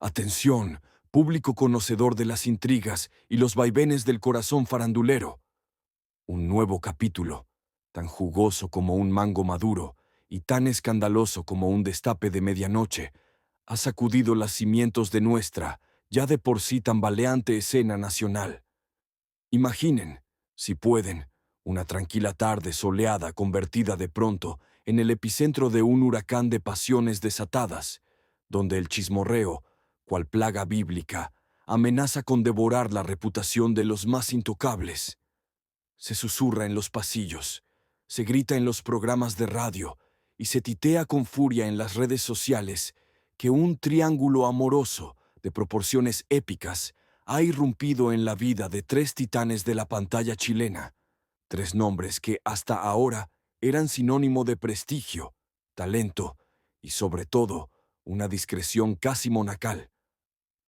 Atención, público conocedor de las intrigas y los vaivenes del corazón farandulero. Un nuevo capítulo, tan jugoso como un mango maduro y tan escandaloso como un destape de medianoche, ha sacudido los cimientos de nuestra, ya de por sí tambaleante escena nacional. Imaginen, si pueden, una tranquila tarde soleada convertida de pronto en el epicentro de un huracán de pasiones desatadas, donde el chismorreo, cual plaga bíblica, amenaza con devorar la reputación de los más intocables. Se susurra en los pasillos, se grita en los programas de radio y se titea con furia en las redes sociales que un triángulo amoroso de proporciones épicas ha irrumpido en la vida de tres titanes de la pantalla chilena, tres nombres que hasta ahora eran sinónimo de prestigio, talento y, sobre todo, una discreción casi monacal.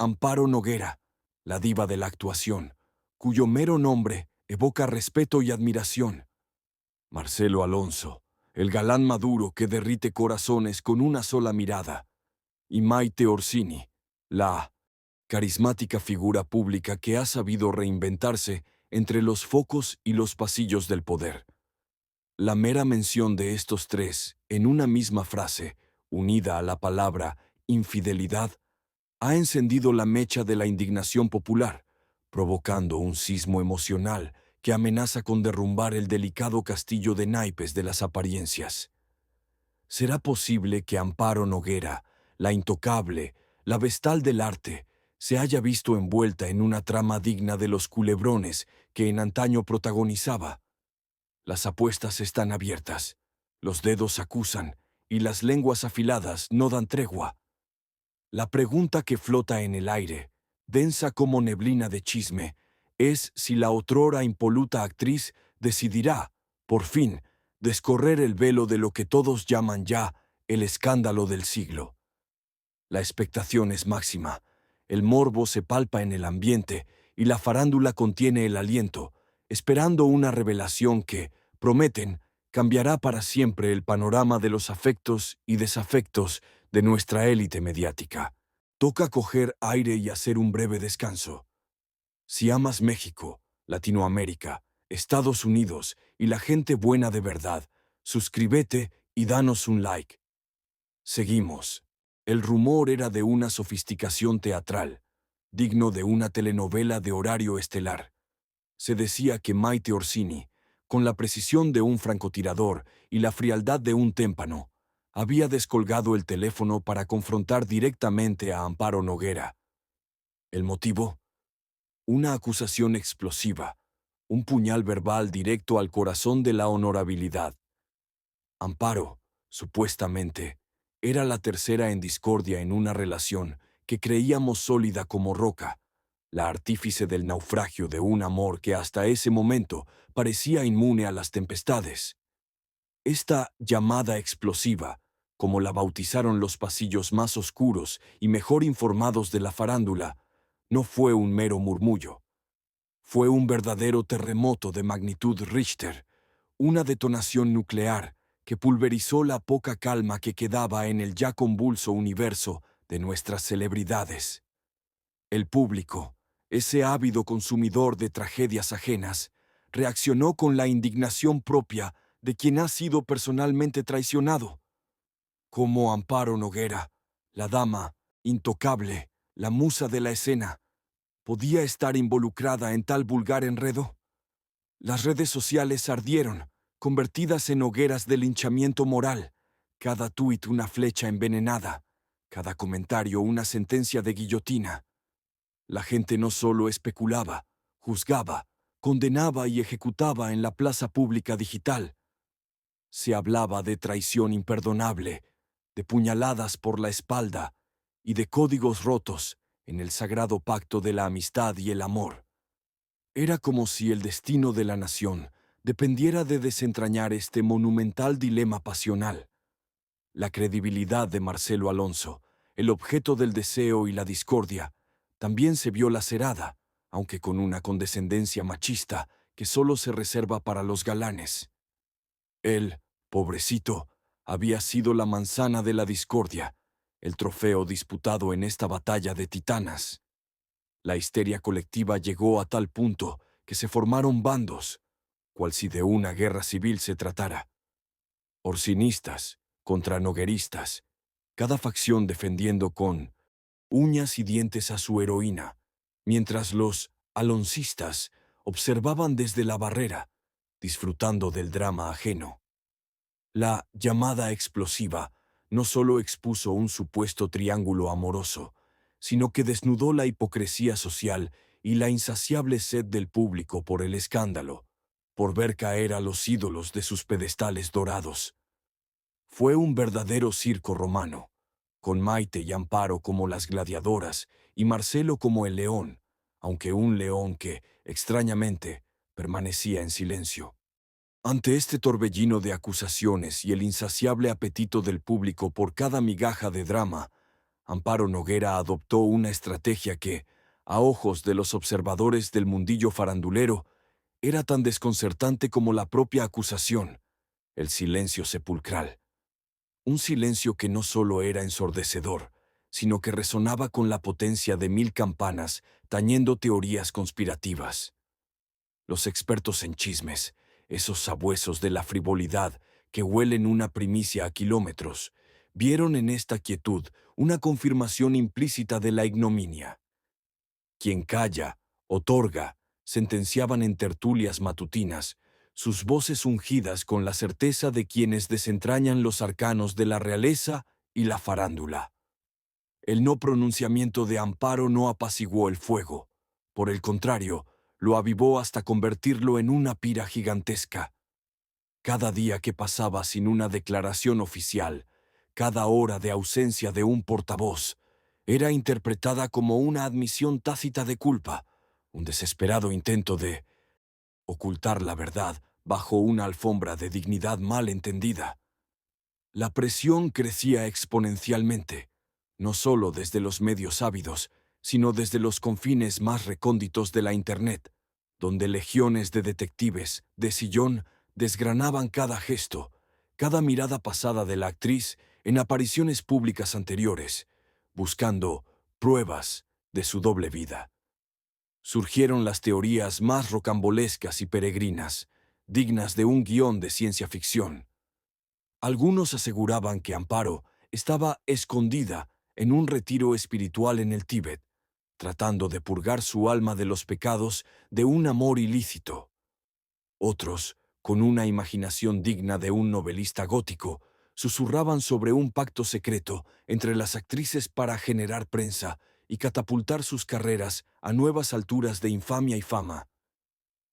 Amparo Noguera, la diva de la actuación, cuyo mero nombre evoca respeto y admiración. Marcelo Alonso, el galán maduro que derrite corazones con una sola mirada. Y Maite Orsini, la carismática figura pública que ha sabido reinventarse entre los focos y los pasillos del poder. La mera mención de estos tres en una misma frase, unida a la palabra infidelidad, ha encendido la mecha de la indignación popular, provocando un sismo emocional que amenaza con derrumbar el delicado castillo de naipes de las apariencias. ¿Será posible que Amparo Noguera, la intocable, la vestal del arte, se haya visto envuelta en una trama digna de los culebrones que en antaño protagonizaba? Las apuestas están abiertas, los dedos acusan y las lenguas afiladas no dan tregua. La pregunta que flota en el aire, densa como neblina de chisme, es si la otrora impoluta actriz decidirá, por fin, descorrer el velo de lo que todos llaman ya el escándalo del siglo. La expectación es máxima, el morbo se palpa en el ambiente y la farándula contiene el aliento, esperando una revelación que, prometen, cambiará para siempre el panorama de los afectos y desafectos de nuestra élite mediática. Toca coger aire y hacer un breve descanso. Si amas México, Latinoamérica, Estados Unidos y la gente buena de verdad, suscríbete y danos un like. Seguimos. El rumor era de una sofisticación teatral, digno de una telenovela de horario estelar. Se decía que Maite Orsini, con la precisión de un francotirador y la frialdad de un témpano, había descolgado el teléfono para confrontar directamente a Amparo Noguera. ¿El motivo? Una acusación explosiva, un puñal verbal directo al corazón de la honorabilidad. Amparo, supuestamente, era la tercera en discordia en una relación que creíamos sólida como roca, la artífice del naufragio de un amor que hasta ese momento parecía inmune a las tempestades. Esta llamada explosiva, como la bautizaron los pasillos más oscuros y mejor informados de la farándula, no fue un mero murmullo. Fue un verdadero terremoto de magnitud Richter, una detonación nuclear que pulverizó la poca calma que quedaba en el ya convulso universo de nuestras celebridades. El público, ese ávido consumidor de tragedias ajenas, reaccionó con la indignación propia de quien ha sido personalmente traicionado. Como Amparo Noguera, la dama, intocable, la musa de la escena, ¿podía estar involucrada en tal vulgar enredo? Las redes sociales ardieron, convertidas en hogueras de linchamiento moral, cada tuit una flecha envenenada, cada comentario una sentencia de guillotina. La gente no solo especulaba, juzgaba, condenaba y ejecutaba en la plaza pública digital. Se hablaba de traición imperdonable, de puñaladas por la espalda y de códigos rotos en el sagrado pacto de la amistad y el amor. Era como si el destino de la nación dependiera de desentrañar este monumental dilema pasional. La credibilidad de Marcelo Alonso, el objeto del deseo y la discordia, también se vio lacerada, aunque con una condescendencia machista que solo se reserva para los galanes. Él, pobrecito, había sido la manzana de la discordia, el trofeo disputado en esta batalla de titanas. La histeria colectiva llegó a tal punto que se formaron bandos, cual si de una guerra civil se tratara. Orsinistas contra nogueristas, cada facción defendiendo con uñas y dientes a su heroína, mientras los aloncistas observaban desde la barrera, disfrutando del drama ajeno. La llamada explosiva no solo expuso un supuesto triángulo amoroso, sino que desnudó la hipocresía social y la insaciable sed del público por el escándalo, por ver caer a los ídolos de sus pedestales dorados. Fue un verdadero circo romano, con Maite y Amparo como las gladiadoras y Marcelo como el león, aunque un león que, extrañamente, permanecía en silencio. Ante este torbellino de acusaciones y el insaciable apetito del público por cada migaja de drama, Amparo Noguera adoptó una estrategia que, a ojos de los observadores del mundillo farandulero, era tan desconcertante como la propia acusación: el silencio sepulcral. Un silencio que no solo era ensordecedor, sino que resonaba con la potencia de 1000 campanas, tañendo teorías conspirativas. Los expertos en chismes, esos sabuesos de la frivolidad que huelen una primicia a kilómetros, vieron en esta quietud una confirmación implícita de la ignominia. Quien calla, otorga, sentenciaban en tertulias matutinas, sus voces ungidas con la certeza de quienes desentrañan los arcanos de la realeza y la farándula. El no pronunciamiento de Amparo no apaciguó el fuego. Por el contrario, lo avivó hasta convertirlo en una pira gigantesca. Cada día que pasaba sin una declaración oficial, cada hora de ausencia de un portavoz, era interpretada como una admisión tácita de culpa, un desesperado intento de ocultar la verdad bajo una alfombra de dignidad mal entendida. La presión crecía exponencialmente, no solo desde los medios ávidos, sino desde los confines más recónditos de la Internet, donde legiones de detectives, de sillón, desgranaban cada gesto, cada mirada pasada de la actriz en apariciones públicas anteriores, buscando pruebas de su doble vida. Surgieron las teorías más rocambolescas y peregrinas, dignas de un guión de ciencia ficción. Algunos aseguraban que Amparo estaba escondida en un retiro espiritual en el Tíbet, tratando de purgar su alma de los pecados de un amor ilícito. Otros, con una imaginación digna de un novelista gótico, susurraban sobre un pacto secreto entre las actrices para generar prensa y catapultar sus carreras a nuevas alturas de infamia y fama.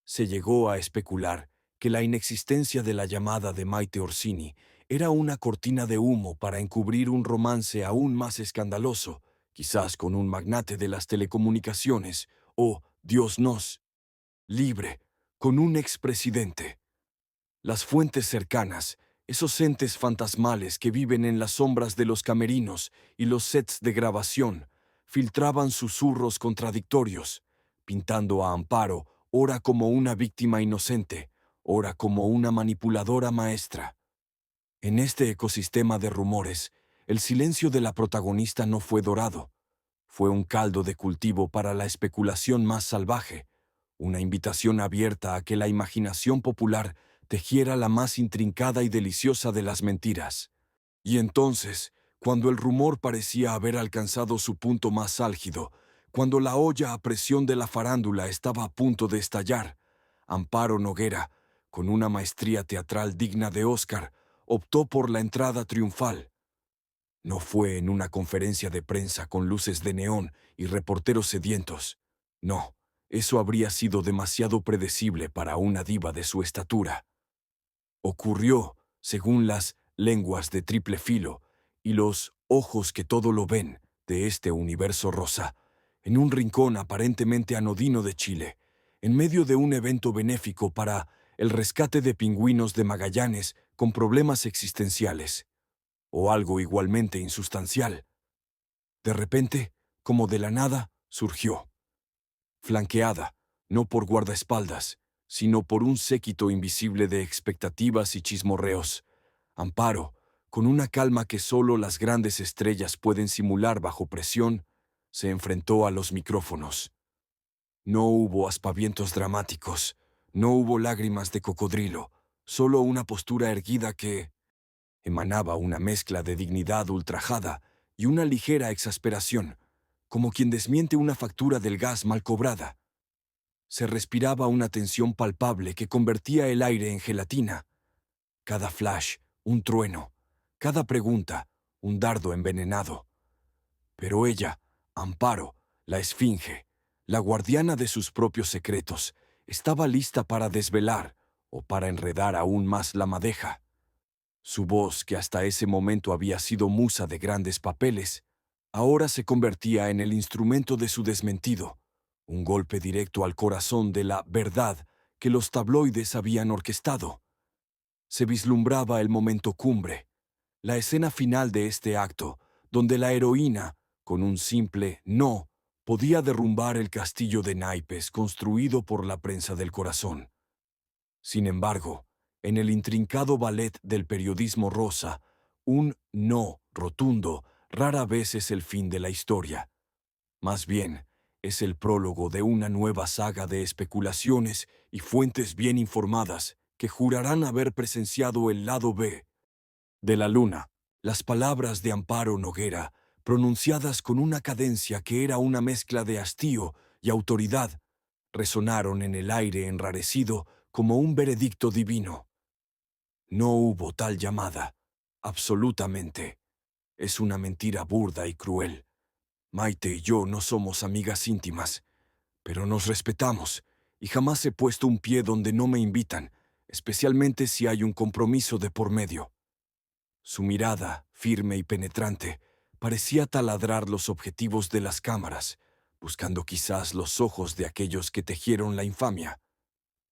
Se llegó a especular que la inexistencia de la llamada de Maite Orsini era una cortina de humo para encubrir un romance aún más escandaloso, quizás con un magnate de las telecomunicaciones, o, Dios nos libre, con un expresidente. Las fuentes cercanas, esos entes fantasmales que viven en las sombras de los camerinos y los sets de grabación, filtraban susurros contradictorios, pintando a Amparo ora como una víctima inocente, ora como una manipuladora maestra. En este ecosistema de rumores, el silencio de la protagonista no fue dorado. Fue un caldo de cultivo para la especulación más salvaje, una invitación abierta a que la imaginación popular tejiera la más intrincada y deliciosa de las mentiras. Y entonces, cuando el rumor parecía haber alcanzado su punto más álgido, cuando la olla a presión de la farándula estaba a punto de estallar, Amparo Noguera, con una maestría teatral digna de Oscar, optó por la entrada triunfal. No fue en una conferencia de prensa con luces de neón y reporteros sedientos. No, eso habría sido demasiado predecible para una diva de su estatura. Ocurrió, según las lenguas de triple filo y los ojos que todo lo ven de este universo rosa, en un rincón aparentemente anodino de Chile, en medio de un evento benéfico para el rescate de pingüinos de Magallanes con problemas existenciales, o algo igualmente insustancial. De repente, como de la nada, surgió, flanqueada, no por guardaespaldas, sino por un séquito invisible de expectativas y chismorreos. Amparo, con una calma que solo las grandes estrellas pueden simular bajo presión, se enfrentó a los micrófonos. No hubo aspavientos dramáticos, no hubo lágrimas de cocodrilo, solo una postura erguida que emanaba una mezcla de dignidad ultrajada y una ligera exasperación, como quien desmiente una factura del gas mal cobrada. Se respiraba una tensión palpable que convertía el aire en gelatina. Cada flash, un trueno, cada pregunta, un dardo envenenado. Pero ella, Amparo, la esfinge, la guardiana de sus propios secretos, estaba lista para desvelar o para enredar aún más la madeja. Su voz, que hasta ese momento había sido musa de grandes papeles, ahora se convertía en el instrumento de su desmentido, un golpe directo al corazón de la verdad que los tabloides habían orquestado. Se vislumbraba el momento cumbre, la escena final de este acto, donde la heroína, con un simple no, podía derrumbar el castillo de naipes construido por la prensa del corazón. Sin embargo, en el intrincado ballet del periodismo rosa, un no rotundo rara vez es el fin de la historia. Más bien, es el prólogo de una nueva saga de especulaciones y fuentes bien informadas que jurarán haber presenciado el lado B de la luna. Las palabras de Amparo Noguera, pronunciadas con una cadencia que era una mezcla de hastío y autoridad, resonaron en el aire enrarecido como un veredicto divino. No hubo tal llamada. Absolutamente. Es una mentira burda y cruel. Maite y yo no somos amigas íntimas, pero nos respetamos, y jamás he puesto un pie donde no me invitan, especialmente si hay un compromiso de por medio. Su mirada, firme y penetrante, parecía taladrar los objetivos de las cámaras, buscando quizás los ojos de aquellos que tejieron la infamia.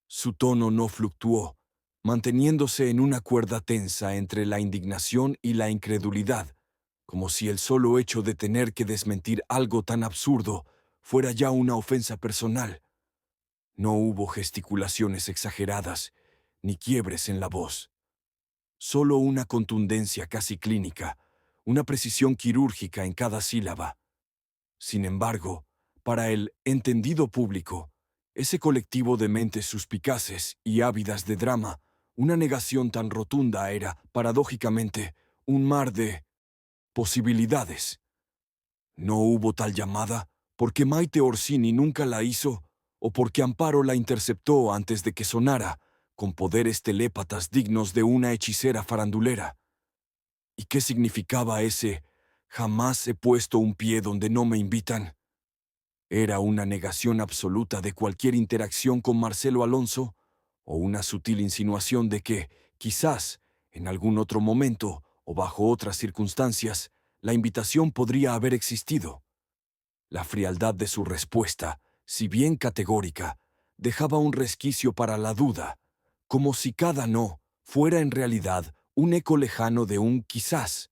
Su tono no fluctuó, manteniéndose en una cuerda tensa entre la indignación y la incredulidad, como si el solo hecho de tener que desmentir algo tan absurdo fuera ya una ofensa personal. No hubo gesticulaciones exageradas, ni quiebres en la voz. Solo una contundencia casi clínica, una precisión quirúrgica en cada sílaba. Sin embargo, para el entendido público, ese colectivo de mentes suspicaces y ávidas de drama, una negación tan rotunda era, paradójicamente, un mar de posibilidades. No hubo tal llamada porque Maite Orsini nunca la hizo o porque Amparo la interceptó antes de que sonara, con poderes telépatas dignos de una hechicera farandulera. ¿Y qué significaba ese «jamás he puesto un pie donde no me invitan»? ¿Era una negación absoluta de cualquier interacción con Marcelo Alonso o una sutil insinuación de que, quizás, en algún otro momento o bajo otras circunstancias, la invitación podría haber existido? La frialdad de su respuesta, si bien categórica, dejaba un resquicio para la duda, como si cada no fuera en realidad un eco lejano de un quizás.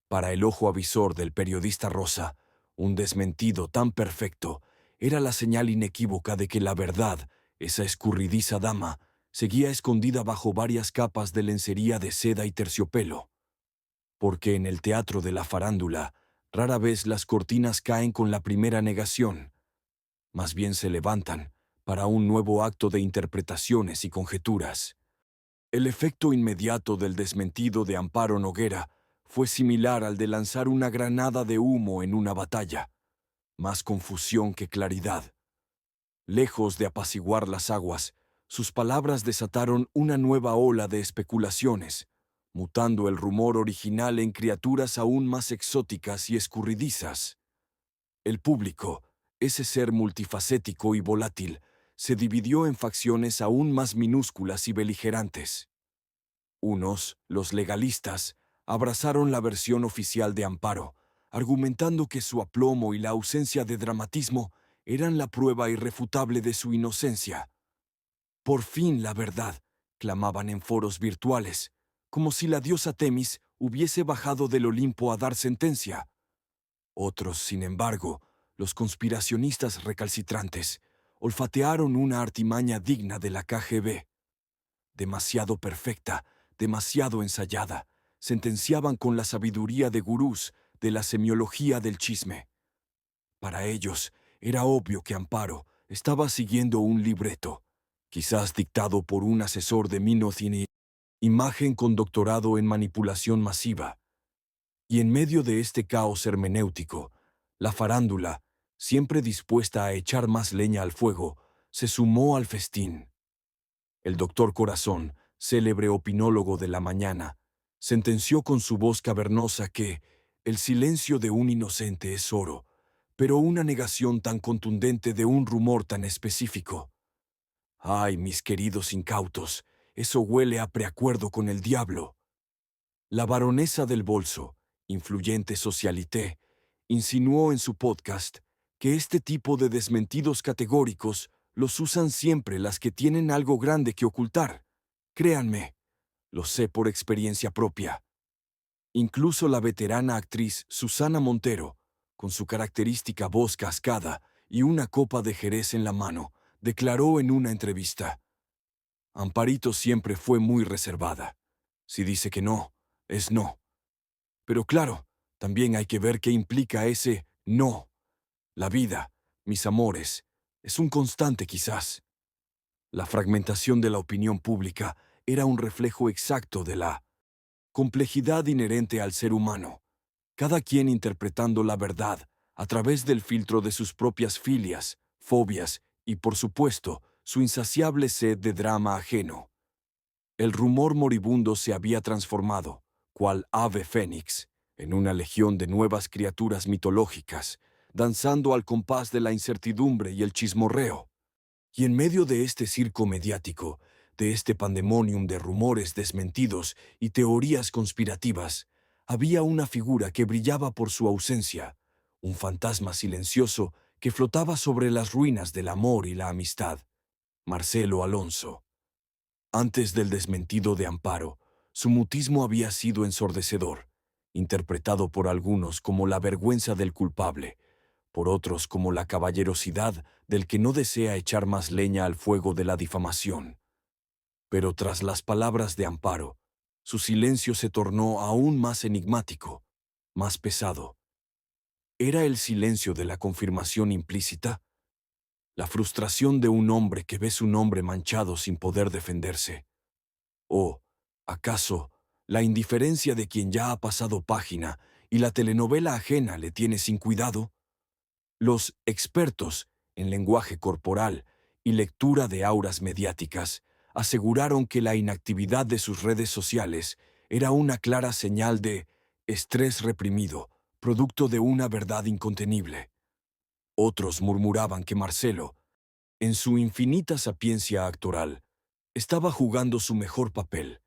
Para el ojo avisor del periodista rosa, un desmentido tan perfecto era la señal inequívoca de que la verdad, esa escurridiza dama, seguía escondida bajo varias capas de lencería de seda y terciopelo. Porque en el teatro de la farándula, rara vez las cortinas caen con la primera negación, más bien se levantan para un nuevo acto de interpretaciones y conjeturas. El efecto inmediato del desmentido de Amparo Noguera fue similar al de lanzar una granada de humo en una batalla, más confusión que claridad. Lejos de apaciguar las aguas, sus palabras desataron una nueva ola de especulaciones, mutando el rumor original en criaturas aún más exóticas y escurridizas. El público, ese ser multifacético y volátil, se dividió en facciones aún más minúsculas y beligerantes. Unos, los legalistas, abrazaron la versión oficial de Amparo, argumentando que su aplomo y la ausencia de dramatismo eran la prueba irrefutable de su inocencia. «Por fin la verdad», clamaban en foros virtuales, como si la diosa Temis hubiese bajado del Olimpo a dar sentencia. Otros, sin embargo, los conspiracionistas recalcitrantes, olfatearon una artimaña digna de la KGB. Demasiado perfecta, demasiado ensayada, sentenciaban con la sabiduría de gurús de la semiología del chisme. Para ellos, era obvio que Amparo estaba siguiendo un libreto, quizás dictado por un asesor de Minocini, imagen con doctorado en manipulación masiva. Y en medio de este caos hermenéutico, la farándula, siempre dispuesta a echar más leña al fuego, se sumó al festín. El doctor Corazón, célebre opinólogo de la mañana, sentenció con su voz cavernosa que el silencio de un inocente es oro, pero una negación tan contundente de un rumor tan específico. Ay, mis queridos incautos, eso huele a preacuerdo con el diablo. La baronesa del bolso, influyente socialité, insinuó en su podcast que este tipo de desmentidos categóricos los usan siempre las que tienen algo grande que ocultar. Créanme, lo sé por experiencia propia. Incluso la veterana actriz Susana Montero, con su característica voz cascada y una copa de Jerez en la mano, declaró en una entrevista: Amparito siempre fue muy reservada. Si dice que no, es no. Pero claro, también hay que ver qué implica ese no. La vida, mis amores, es un constante quizás. La fragmentación de la opinión pública era un reflejo exacto de la complejidad inherente al ser humano, cada quien interpretando la verdad a través del filtro de sus propias filias, fobias y, por supuesto, su insaciable sed de drama ajeno. El rumor moribundo se había transformado, cual ave fénix, en una legión de nuevas criaturas mitológicas, danzando al compás de la incertidumbre y el chismorreo. Y en medio de este circo mediático, de este pandemonium de rumores desmentidos y teorías conspirativas, había una figura que brillaba por su ausencia, un fantasma silencioso que flotaba sobre las ruinas del amor y la amistad: Marcelo Alonso. Antes del desmentido de Amparo, su mutismo había sido ensordecedor, interpretado por algunos como la vergüenza del culpable, por otros como la caballerosidad del que no desea echar más leña al fuego de la difamación. Pero tras las palabras de Amparo, su silencio se tornó aún más enigmático, más pesado. ¿Era el silencio de la confirmación implícita? La frustración de un hombre que ve su nombre manchado sin poder defenderse. ¿O, acaso, la indiferencia de quien ya ha pasado página y la telenovela ajena le tiene sin cuidado? Los expertos en lenguaje corporal y lectura de auras mediáticas aseguraron que la inactividad de sus redes sociales era una clara señal de estrés reprimido, producto de una verdad incontenible. Otros murmuraban que Marcelo, en su infinita sapiencia actoral, estaba jugando su mejor papel,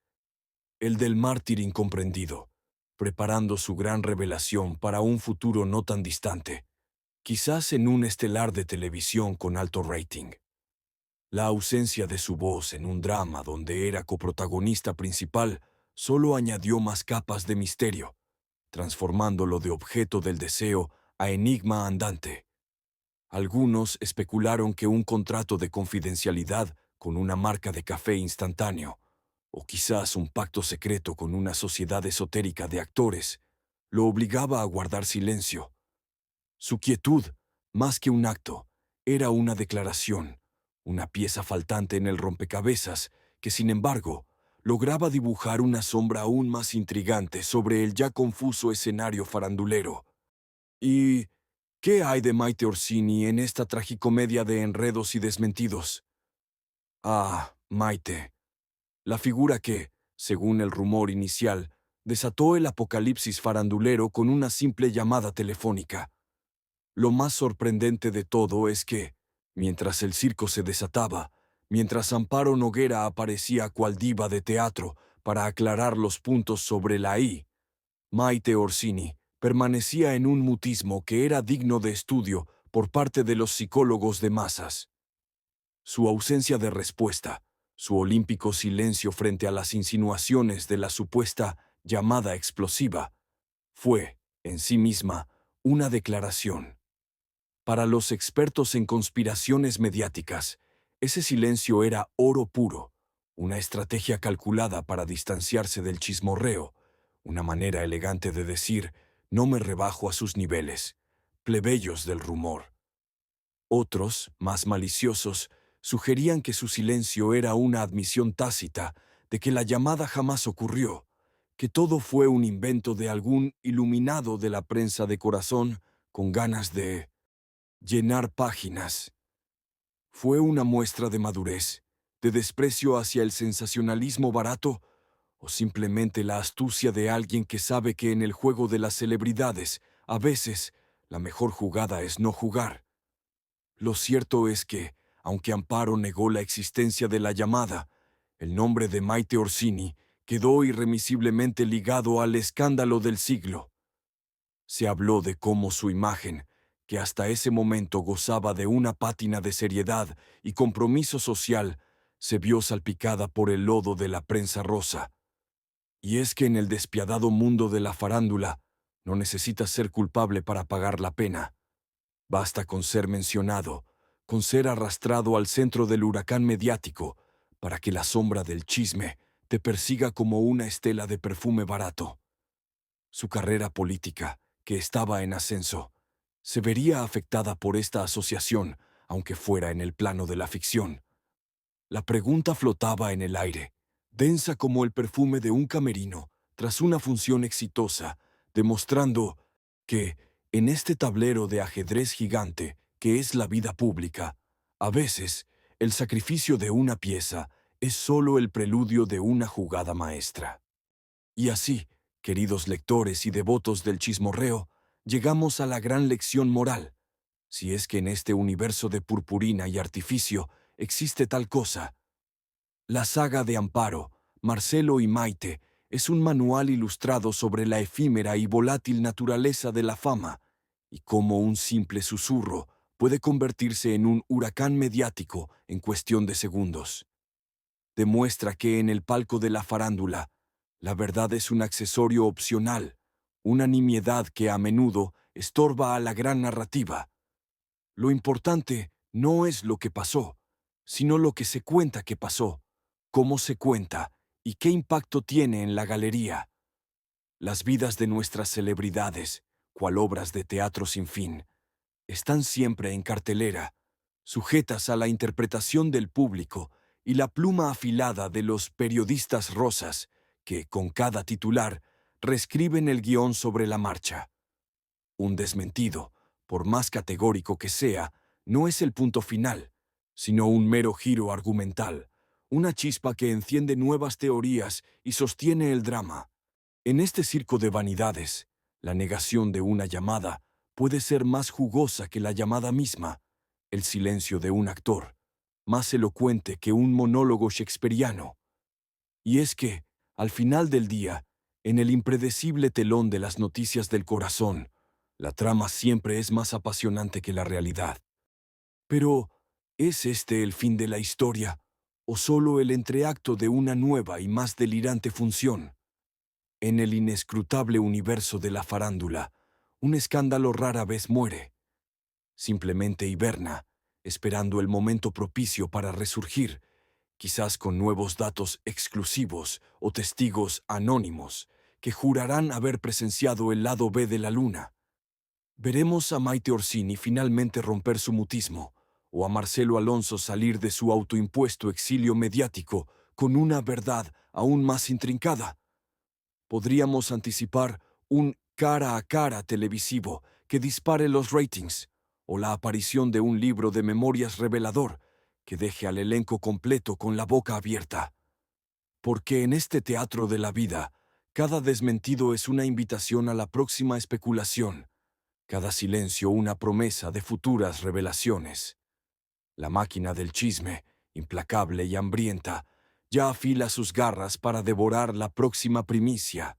el del mártir incomprendido, preparando su gran revelación para un futuro no tan distante, quizás en un estelar de televisión con alto rating. La ausencia de su voz en un drama donde era coprotagonista principal solo añadió más capas de misterio, transformándolo de objeto del deseo a enigma andante. Algunos especularon que un contrato de confidencialidad con una marca de café instantáneo, o quizás un pacto secreto con una sociedad esotérica de actores, lo obligaba a guardar silencio. Su quietud, más que un acto, era una declaración, una pieza faltante en el rompecabezas que, sin embargo, lograba dibujar una sombra aún más intrigante sobre el ya confuso escenario farandulero. ¿Y qué hay de Maite Orsini en esta tragicomedia de enredos y desmentidos? Ah, Maite, la figura que, según el rumor inicial, desató el apocalipsis farandulero con una simple llamada telefónica. Lo más sorprendente de todo es que, mientras el circo se desataba, mientras Amparo Noguera aparecía cual diva de teatro para aclarar los puntos sobre la I, Maite Orsini permanecía en un mutismo que era digno de estudio por parte de los psicólogos de masas. Su ausencia de respuesta, su olímpico silencio frente a las insinuaciones de la supuesta llamada explosiva, fue, en sí misma, una declaración. Para los expertos en conspiraciones mediáticas, ese silencio era oro puro, una estrategia calculada para distanciarse del chismorreo, una manera elegante de decir, no me rebajo a sus niveles, plebeyos del rumor. Otros, más maliciosos, sugerían que su silencio era una admisión tácita de que la llamada jamás ocurrió, que todo fue un invento de algún iluminado de la prensa de corazón con ganas de llenar páginas. ¿Fue una muestra de madurez, de desprecio hacia el sensacionalismo barato, o simplemente la astucia de alguien que sabe que en el juego de las celebridades, a veces, la mejor jugada es no jugar? Lo cierto es que, aunque Amparo negó la existencia de la llamada, el nombre de Maite Orsini quedó irremisiblemente ligado al escándalo del siglo. Se habló de cómo su imagen, que hasta ese momento gozaba de una pátina de seriedad y compromiso social, se vio salpicada por el lodo de la prensa rosa. Y es que en el despiadado mundo de la farándula, no necesitas ser culpable para pagar la pena. Basta con ser mencionado, con ser arrastrado al centro del huracán mediático, para que la sombra del chisme te persiga como una estela de perfume barato. Su carrera política, que estaba en ascenso, se vería afectada por esta asociación, aunque fuera en el plano de la ficción. La pregunta flotaba en el aire, densa como el perfume de un camerino, tras una función exitosa, demostrando que, en este tablero de ajedrez gigante que es la vida pública, a veces, el sacrificio de una pieza es solo el preludio de una jugada maestra. Y así, queridos lectores y devotos del chismorreo, llegamos a la gran lección moral. Si es que en este universo de purpurina y artificio existe tal cosa. La saga de Amparo, Marcelo y Maite es un manual ilustrado sobre la efímera y volátil naturaleza de la fama y cómo un simple susurro puede convertirse en un huracán mediático en cuestión de segundos. Demuestra que en el palco de la farándula, la verdad es un accesorio opcional, una nimiedad que a menudo estorba a la gran narrativa. Lo importante no es lo que pasó, sino lo que se cuenta que pasó, cómo se cuenta y qué impacto tiene en la galería. Las vidas de nuestras celebridades, cual obras de teatro sin fin, están siempre en cartelera, sujetas a la interpretación del público y la pluma afilada de los periodistas rosas, que, con cada titular, reescriben el guión sobre la marcha. Un desmentido, por más categórico que sea, no es el punto final, sino un mero giro argumental, una chispa que enciende nuevas teorías y sostiene el drama. En este circo de vanidades, la negación de una llamada puede ser más jugosa que la llamada misma, el silencio de un actor, más elocuente que un monólogo shakespeariano. Y es que, al final del día, en el impredecible telón de las noticias del corazón, la trama siempre es más apasionante que la realidad. Pero, ¿es este el fin de la historia, o solo el entreacto de una nueva y más delirante función? En el inescrutable universo de la farándula, un escándalo rara vez muere. Simplemente hiberna, esperando el momento propicio para resurgir, quizás con nuevos datos exclusivos o testigos anónimos que jurarán haber presenciado el lado B de la luna. Veremos a Maite Orsini finalmente romper su mutismo, o a Marcelo Alonso salir de su autoimpuesto exilio mediático con una verdad aún más intrincada. Podríamos anticipar un cara a cara televisivo que dispare los ratings, o la aparición de un libro de memorias revelador que deje al elenco completo con la boca abierta. Porque en este teatro de la vida, cada desmentido es una invitación a la próxima especulación, cada silencio una promesa de futuras revelaciones. La máquina del chisme, implacable y hambrienta, ya afila sus garras para devorar la próxima primicia.